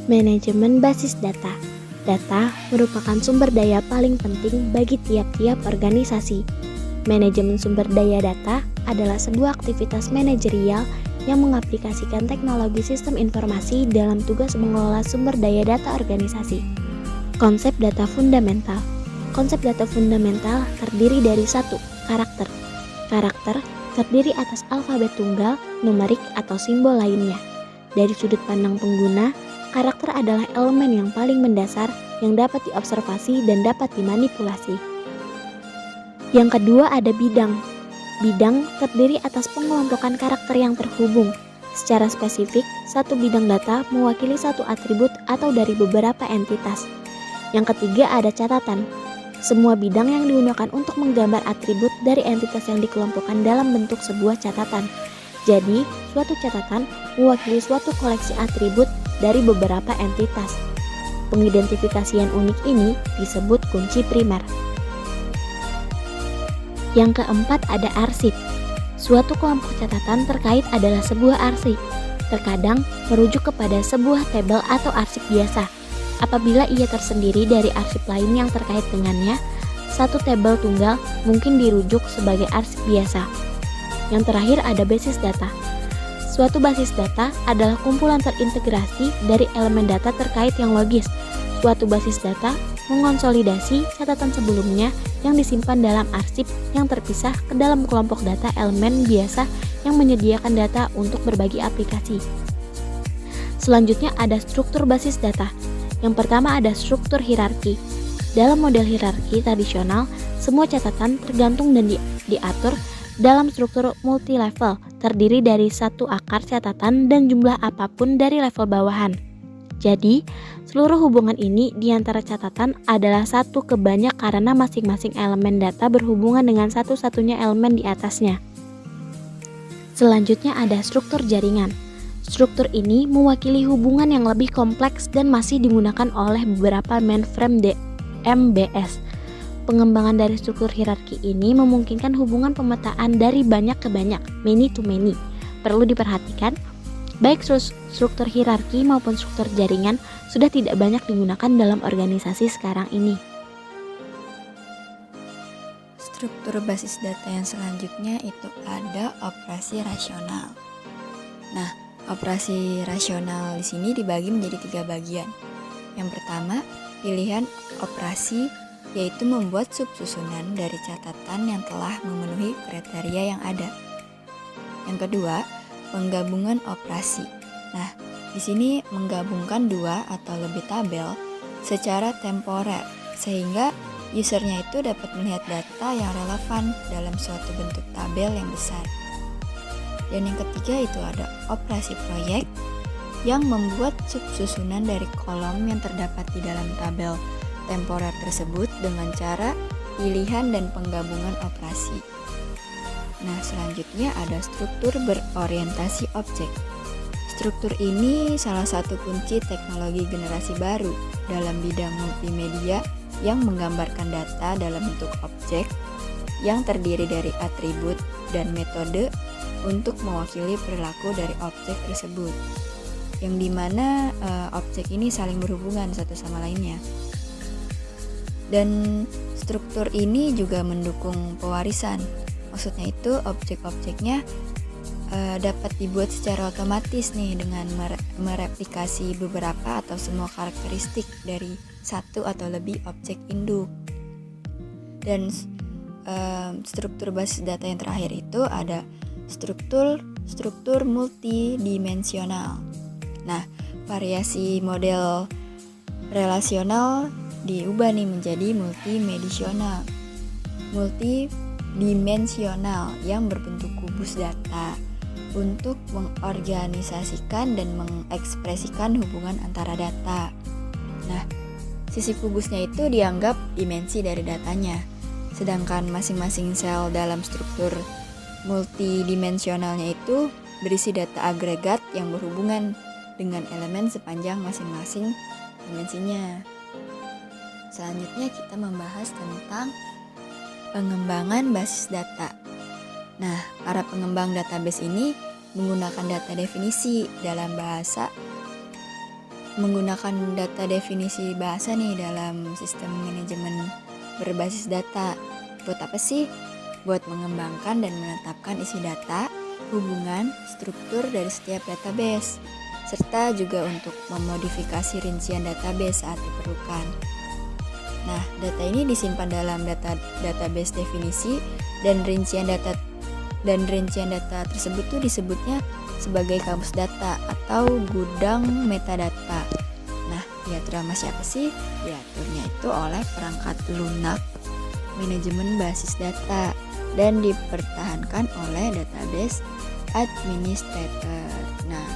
Manajemen basis data. Data merupakan sumber daya paling penting bagi tiap-tiap organisasi. Manajemen sumber daya data adalah sebuah aktivitas manajerial yang mengaplikasikan teknologi sistem informasi dalam tugas mengelola sumber daya data organisasi. Konsep data fundamental. Konsep data fundamental terdiri dari satu, karakter. Karakter terdiri atas alfabet tunggal, numerik, atau simbol lainnya. Dari sudut pandang pengguna, karakter adalah elemen yang paling mendasar yang dapat diobservasi dan dapat dimanipulasi. Yang kedua ada bidang. Bidang terdiri atas pengelompokan karakter yang terhubung. Secara spesifik, satu bidang data mewakili satu atribut atau dari beberapa entitas. Yang ketiga ada catatan. Semua bidang yang digunakan untuk menggambar atribut dari entitas yang dikelompokkan dalam bentuk sebuah catatan. Jadi, suatu catatan mewakili suatu koleksi atribut dari beberapa entitas. Pengidentifikasian unik ini disebut kunci primer. Yang keempat ada arsip. Suatu kelompok catatan terkait adalah sebuah arsip. Terkadang merujuk kepada sebuah tabel atau arsip biasa. Apabila ia tersendiri dari arsip lain yang terkait dengannya, satu tabel tunggal mungkin dirujuk sebagai arsip biasa. Yang terakhir ada basis data. Suatu basis data adalah kumpulan terintegrasi dari elemen data terkait yang logis. Suatu basis data mengonsolidasi catatan sebelumnya yang disimpan dalam arsip yang terpisah ke dalam kelompok data elemen biasa yang menyediakan data untuk berbagi aplikasi. Selanjutnya ada struktur basis data. Yang pertama ada struktur hierarki. Dalam model hierarki tradisional, semua catatan tergantung dan diatur dalam struktur multi-level, terdiri dari satu akar catatan dan jumlah apapun dari level bawahan. Jadi, seluruh hubungan ini di antara catatan adalah satu ke banyak karena masing-masing elemen data berhubungan dengan satu-satunya elemen di atasnya. Selanjutnya ada struktur jaringan. Struktur ini mewakili hubungan yang lebih kompleks dan masih digunakan oleh beberapa mainframe DMBS. Pengembangan dari struktur hierarki ini memungkinkan hubungan pemetaan dari banyak ke banyak, many to many. Perlu diperhatikan, baik struktur hierarki maupun struktur jaringan sudah tidak banyak digunakan dalam organisasi sekarang ini. Struktur basis data yang selanjutnya itu ada operasi rasional. Nah, operasi rasional di sini dibagi menjadi 3 bagian. Yang pertama, pilihan operasi, yaitu membuat subsusunan dari catatan yang telah memenuhi kriteria yang ada. Yang kedua, penggabungan operasi. Nah, di sini menggabungkan 2 atau lebih tabel secara temporer sehingga usernya itu dapat melihat data yang relevan dalam suatu bentuk tabel yang besar. Dan yang ketiga itu ada operasi proyek yang membuat subsusunan dari kolom yang terdapat di dalam tabel temporer tersebut dengan cara pilihan dan penggabungan operasi. Nah, selanjutnya ada struktur berorientasi objek. Struktur ini salah satu kunci teknologi generasi baru dalam bidang multimedia yang menggambarkan data dalam bentuk objek yang terdiri dari atribut dan metode untuk mewakili perilaku dari objek tersebut, yang dimana objek ini saling berhubungan satu sama lainnya. Dan struktur ini juga mendukung pewarisan. Maksudnya itu objek-objeknya dapat dibuat secara otomatis nih dengan mereplikasi beberapa atau semua karakteristik dari satu atau lebih objek induk. Dan struktur basis data yang terakhir itu ada struktur multidimensional. Nah, variasi model relasional diubah nih menjadi multidimensional yang berbentuk kubus data untuk mengorganisasikan dan mengekspresikan hubungan antara data. Nah, sisi kubusnya itu dianggap dimensi dari datanya, sedangkan masing-masing sel dalam struktur multidimensionalnya itu berisi data agregat yang berhubungan dengan elemen sepanjang masing-masing dimensinya. Selanjutnya kita membahas tentang pengembangan basis data. Nah, para pengembang database ini menggunakan data definisi dalam bahasa menggunakan data definisi bahasa nih dalam sistem manajemen berbasis data. Buat apa sih? Buat mengembangkan dan menetapkan isi data, hubungan, struktur dari setiap database, serta juga untuk memodifikasi rincian database saat diperlukan. Nah, data ini disimpan dalam database definisi dan rincian data tersebut tuh disebutnya sebagai kamus data atau gudang metadata. Nah, diatur sama siapa sih? Diaturnya itu oleh perangkat lunak manajemen basis data dan dipertahankan oleh database administrator. Nah,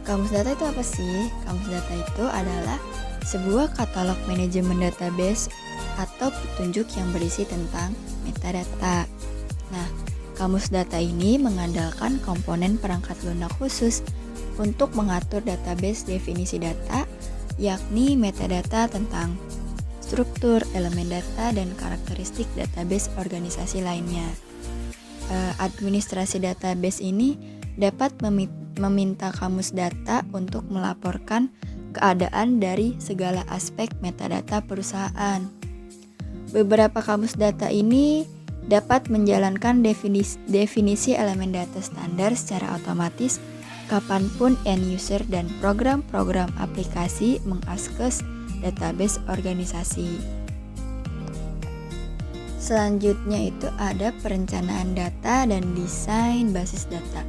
kamus data itu apa sih? Kamus data itu adalah sebuah katalog manajemen database atau petunjuk yang berisi tentang metadata. Nah, kamus data ini mengandalkan komponen perangkat lunak khusus untuk mengatur database definisi data, yakni metadata tentang struktur, elemen data, dan karakteristik database organisasi lainnya. Administrasi database ini dapat meminta kamus data untuk melaporkan keadaan dari segala aspek metadata perusahaan. Beberapa kamus data ini dapat menjalankan definisi elemen data standar secara otomatis kapanpun end user dan program-program aplikasi mengakses database organisasi. Selanjutnya itu ada perencanaan data dan desain basis data.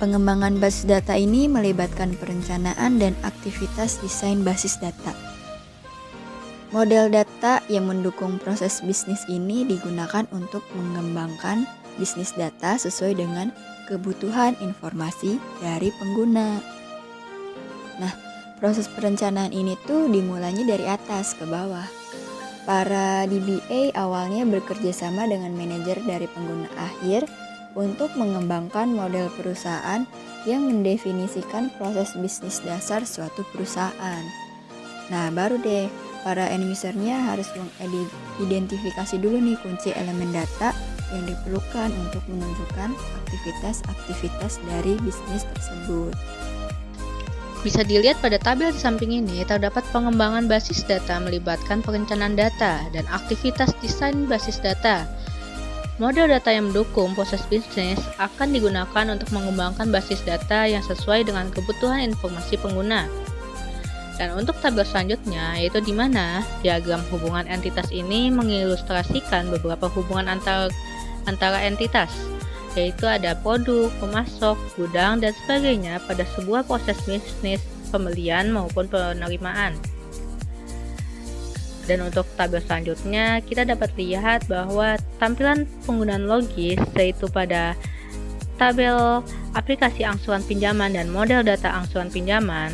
Pengembangan basis data ini melibatkan perencanaan dan aktivitas desain basis data. Model data yang mendukung proses bisnis ini digunakan untuk mengembangkan bisnis data sesuai dengan kebutuhan informasi dari pengguna. Nah, proses perencanaan ini tuh dimulainya dari atas ke bawah. Para DBA awalnya bekerja sama dengan manajer dari pengguna akhir untuk mengembangkan model perusahaan yang mendefinisikan proses bisnis dasar suatu perusahaan. Nah, baru deh para end usernya harus mengidentifikasi dulu nih kunci elemen data yang diperlukan untuk menunjukkan aktivitas-aktivitas dari bisnis tersebut. Bisa dilihat pada tabel di samping ini, terdapat pengembangan basis data melibatkan perencanaan data dan aktivitas desain basis data. Model data yang mendukung proses bisnis akan digunakan untuk mengembangkan basis data yang sesuai dengan kebutuhan informasi pengguna. Dan untuk tabel selanjutnya, yaitu di mana diagram hubungan entitas ini mengilustrasikan beberapa hubungan antara entitas, yaitu ada produk, pemasok, gudang, dan sebagainya pada sebuah proses bisnis pembelian maupun penerimaan. Dan untuk tabel selanjutnya, kita dapat lihat bahwa tampilan penggunaan logis, yaitu pada tabel aplikasi angsuran pinjaman dan model data angsuran pinjaman,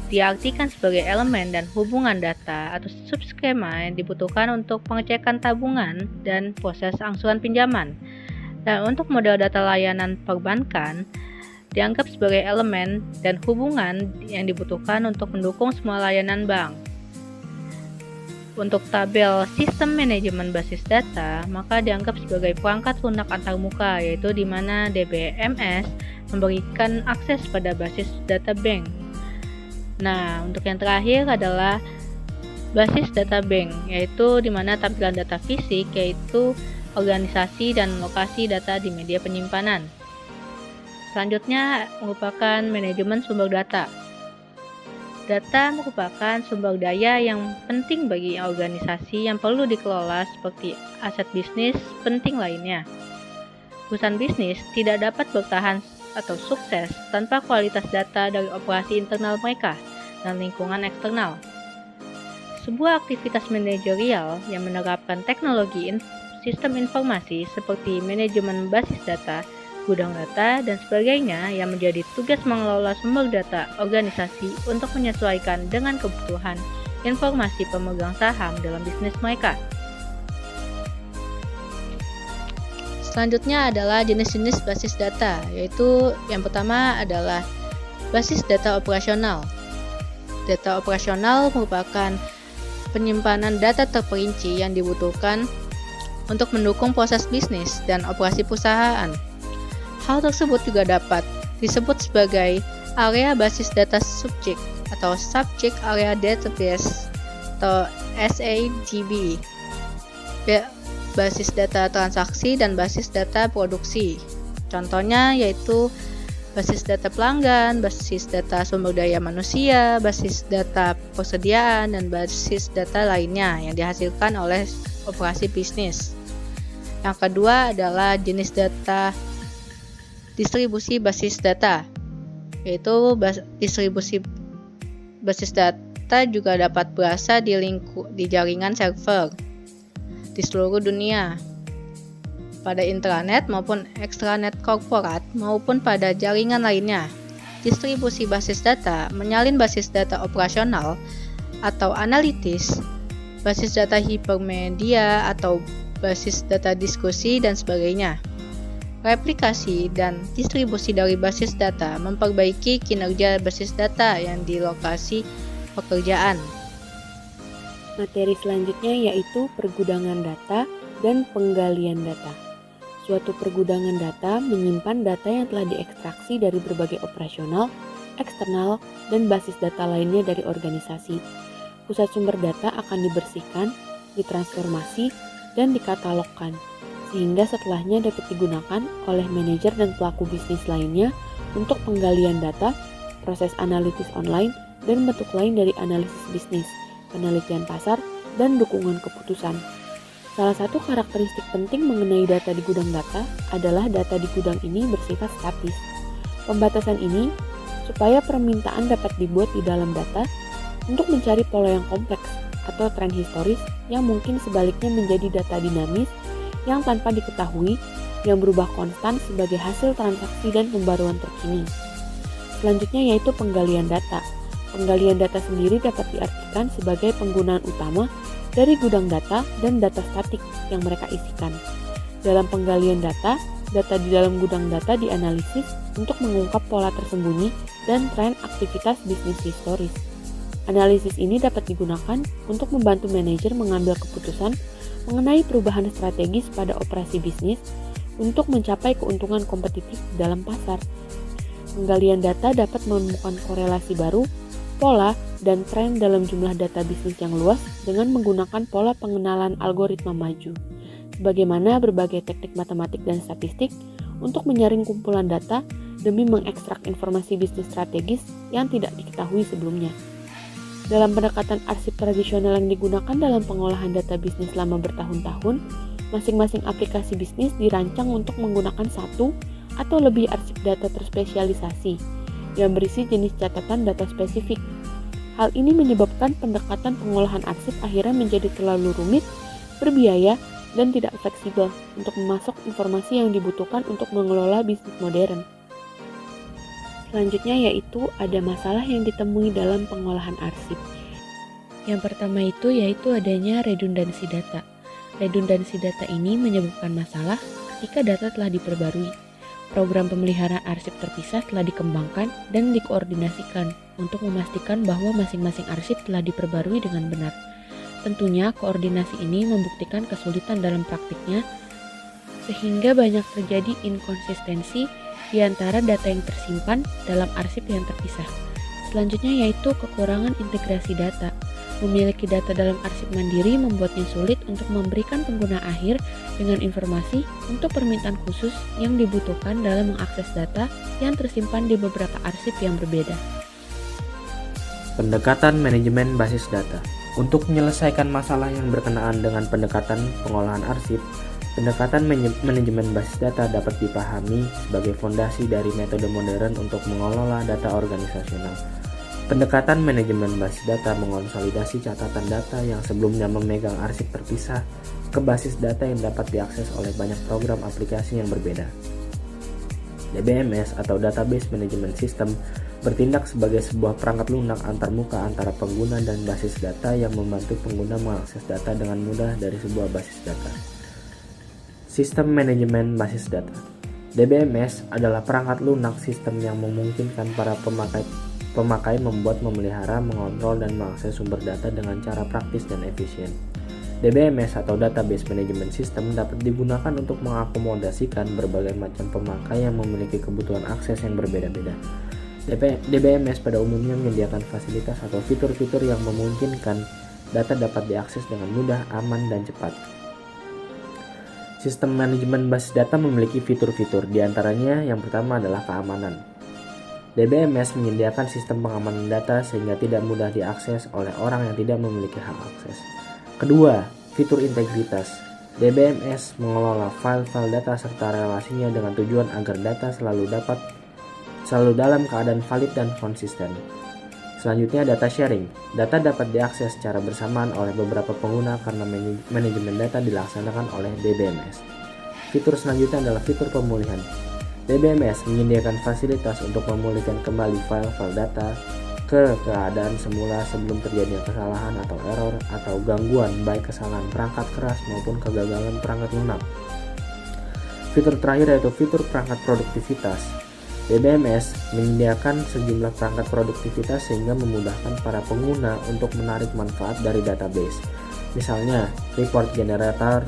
diartikan sebagai elemen dan hubungan data atau subskema yang dibutuhkan untuk pengecekan tabungan dan proses angsuran pinjaman. Dan untuk model data layanan perbankan, dianggap sebagai elemen dan hubungan yang dibutuhkan untuk mendukung semua layanan bank. Untuk tabel sistem manajemen basis data, maka dianggap sebagai perangkat lunak antarmuka, yaitu di mana DBMS memberikan akses pada basis data bank. Nah, untuk yang terakhir adalah basis data bank, yaitu di mana tampilan data fisik, yaitu organisasi dan lokasi data di media penyimpanan. Selanjutnya merupakan manajemen sumber data. Data merupakan sumber daya yang penting bagi organisasi yang perlu dikelola seperti aset bisnis penting lainnya. Perusahaan bisnis tidak dapat bertahan atau sukses tanpa kualitas data dari operasi internal mereka dan lingkungan eksternal. Sebuah aktivitas manajerial yang menerapkan teknologi sistem informasi seperti manajemen basis data, gudang data, dan sebagainya yang menjadi tugas mengelola sumber data organisasi untuk menyesuaikan dengan kebutuhan informasi pemegang saham dalam bisnis mereka. Selanjutnya adalah jenis-jenis basis data, yaitu yang pertama adalah basis data operasional. Data operasional merupakan penyimpanan data terperinci yang dibutuhkan untuk mendukung proses bisnis dan operasi perusahaan. Hal tersebut juga dapat disebut sebagai area basis data subjek atau Subject Area Database atau SADB, basis data transaksi dan basis data produksi. Contohnya yaitu basis data pelanggan, basis data sumber daya manusia, basis data persediaan, dan basis data lainnya yang dihasilkan oleh operasi bisnis. Yang kedua adalah jenis data distribusi basis data, yaitu distribusi basis data juga dapat berasal di jaringan server di seluruh dunia, pada intranet maupun extranet korporat maupun pada jaringan lainnya. Distribusi basis data menyalin basis data operasional atau analitis, basis data hipermedia atau basis data diskusi dan sebagainya. Replikasi dan distribusi dari basis data memperbaiki kinerja basis data yang di lokasi pekerjaan. Materi selanjutnya yaitu pergudangan data dan penggalian data. Suatu pergudangan data menyimpan data yang telah diekstraksi dari berbagai operasional, eksternal, dan basis data lainnya dari organisasi. Pusat sumber data akan dibersihkan, ditransformasi, dan dikatalogkan, sehingga setelahnya dapat digunakan oleh manajer dan pelaku bisnis lainnya untuk penggalian data, proses analitis online, dan bentuk lain dari analisis bisnis, penelitian pasar, dan dukungan keputusan. Salah satu karakteristik penting mengenai data di gudang data adalah data di gudang ini bersifat statis. Pembatasan ini supaya permintaan dapat dibuat di dalam data untuk mencari pola yang kompleks atau tren historis yang mungkin sebaliknya menjadi data dinamis yang tanpa diketahui, yang berubah konstan sebagai hasil transaksi dan pembaruan terkini. Selanjutnya yaitu penggalian data. Penggalian data sendiri dapat diartikan sebagai penggunaan utama dari gudang data dan data statik yang mereka isikan. Dalam penggalian data, data di dalam gudang data dianalisis untuk mengungkap pola tersembunyi dan tren aktivitas bisnis historis. Analisis ini dapat digunakan untuk membantu manajer mengambil keputusan mengenai perubahan strategis pada operasi bisnis untuk mencapai keuntungan kompetitif dalam pasar. Penggalian data dapat menemukan korelasi baru, pola, dan tren dalam jumlah data bisnis yang luas dengan menggunakan pola pengenalan algoritma maju, sebagaimana berbagai teknik matematik dan statistik untuk menyaring kumpulan data demi mengekstrak informasi bisnis strategis yang tidak diketahui sebelumnya. Dalam pendekatan arsip tradisional yang digunakan dalam pengolahan data bisnis selama bertahun-tahun, masing-masing aplikasi bisnis dirancang untuk menggunakan satu atau lebih arsip data terspesialisasi yang berisi jenis catatan data spesifik. Hal ini menyebabkan pendekatan pengolahan arsip akhirnya menjadi terlalu rumit, berbiaya, dan tidak fleksibel untuk memasok informasi yang dibutuhkan untuk mengelola bisnis modern. Selanjutnya yaitu ada masalah yang ditemui dalam pengolahan arsip. Yang pertama yaitu adanya redundansi data. Redundansi data ini menyebabkan masalah ketika data telah diperbarui. Program pemeliharaan arsip terpisah telah dikembangkan dan dikoordinasikan untuk memastikan bahwa masing-masing arsip telah diperbarui dengan benar. Tentunya koordinasi ini membuktikan kesulitan dalam praktiknya, sehingga banyak terjadi inkonsistensi di antara data yang tersimpan dalam arsip yang terpisah. Selanjutnya yaitu kekurangan integrasi data. Memiliki data dalam arsip mandiri membuatnya sulit untuk memberikan pengguna akhir dengan informasi untuk permintaan khusus yang dibutuhkan dalam mengakses data yang tersimpan di beberapa arsip yang berbeda. Pendekatan manajemen basis data. Untuk menyelesaikan masalah yang berkenaan dengan pendekatan pengolahan arsip, pendekatan manajemen basis data dapat dipahami sebagai fondasi dari metode modern untuk mengelola data organisasional. Pendekatan manajemen basis data mengonsolidasi catatan data yang sebelumnya memegang arsip terpisah ke basis data yang dapat diakses oleh banyak program aplikasi yang berbeda. DBMS atau Database Management System bertindak sebagai sebuah perangkat lunak antarmuka antara pengguna dan basis data yang membantu pengguna mengakses data dengan mudah dari sebuah basis data. Sistem manajemen basis data. DBMS adalah perangkat lunak sistem yang memungkinkan para pemakai membuat, memelihara, mengontrol, dan mengakses sumber data dengan cara praktis dan efisien. DBMS atau Database Management System dapat digunakan untuk mengakomodasikan berbagai macam pemakai yang memiliki kebutuhan akses yang berbeda-beda. DBMS pada umumnya menyediakan fasilitas atau fitur-fitur yang memungkinkan data dapat diakses dengan mudah, aman, dan cepat. Sistem manajemen basis data memiliki fitur-fitur, diantaranya yang pertama adalah keamanan. DBMS menyediakan sistem pengamanan data sehingga tidak mudah diakses oleh orang yang tidak memiliki hak akses. Kedua, fitur integritas. DBMS mengelola file-file data serta relasinya dengan tujuan agar data selalu dalam keadaan valid dan konsisten. Selanjutnya, data sharing. Data dapat diakses secara bersamaan oleh beberapa pengguna karena manajemen data dilaksanakan oleh DBMS. Fitur selanjutnya adalah fitur pemulihan. DBMS menyediakan fasilitas untuk memulihkan kembali file-file data ke keadaan semula sebelum terjadinya kesalahan atau error atau gangguan, baik kesalahan perangkat keras maupun kegagalan perangkat lunak. Fitur terakhir yaitu fitur perangkat produktivitas. DBMS menyediakan sejumlah perangkat produktivitas sehingga memudahkan para pengguna untuk menarik manfaat dari database. Misalnya, report generator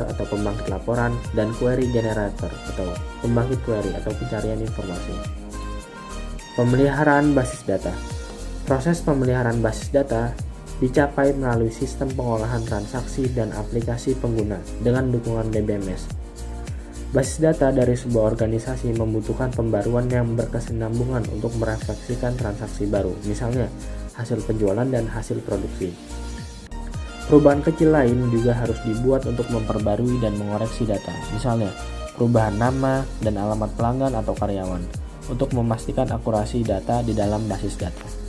atau pembangkit laporan, dan query generator atau pembangkit query atau pencarian informasi. Pemeliharaan basis data. Proses pemeliharaan basis data dicapai melalui sistem pengolahan transaksi dan aplikasi pengguna dengan dukungan DBMS. Basis data dari sebuah organisasi membutuhkan pembaruan yang berkesinambungan untuk merefleksikan transaksi baru, misalnya hasil penjualan dan hasil produksi. Perubahan kecil lain juga harus dibuat untuk memperbarui dan mengoreksi data, misalnya perubahan nama dan alamat pelanggan atau karyawan, untuk memastikan akurasi data di dalam basis data.